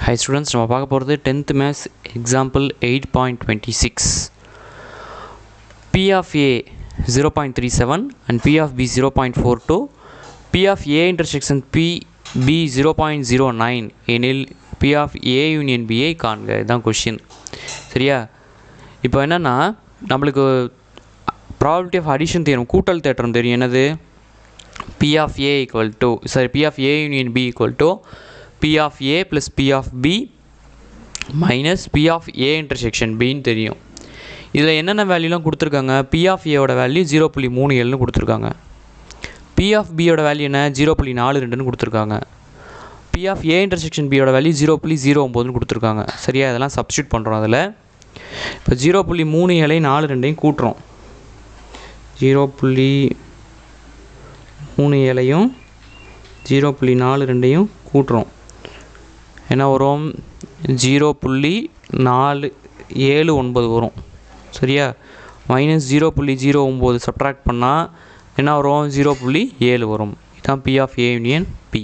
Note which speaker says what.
Speaker 1: Hi students, நம்ம பார்க்க போகிறது 10th Maths example 8.26. P of A 0.37 and P of B 0.42, P of A intersection P B 0.09 எனில் P of A union B ஐ காண்க. இதுதான் question. சரியா? இப்போ என்னென்னா நம்மளுக்கு ப்ராபபிலிட்டி ஆஃப் அடிஷன் தேரும், கூட்டல் தேற்றம் தெரியும். என்னது? P of A equal to P of A union B equal to P of A plus P of B minus P of A intersection B ன்னு தெரியும். இதில் என்னென்ன வேல்யூலாம் கொடுத்துருக்காங்க? P of A ஓட வேல்யூ 0.37ன்னு கொடுத்துருக்காங்க. P of B ஓட value என்ன? 0.42ன்னு கொடுத்துருக்காங்க. P of A intersection B ஓட வேல்யூ 0.09ன்னு கொடுத்துருக்காங்க. சரியா? இதெல்லாம் சப்ஸ்டியூட் பண்ணுறோம். அதில் இப்போ 0.37 42 கூட்டுறோம். 0.37 0.42 கூட்டுறோம். என்ன வரும்? 0.479 வரும். சரியா? மைனஸ் 0.09 சப்ட்ராக்ட் பண்ணால் என்ன வரும்? 0.7 வரும். இதுதான் P of A union P.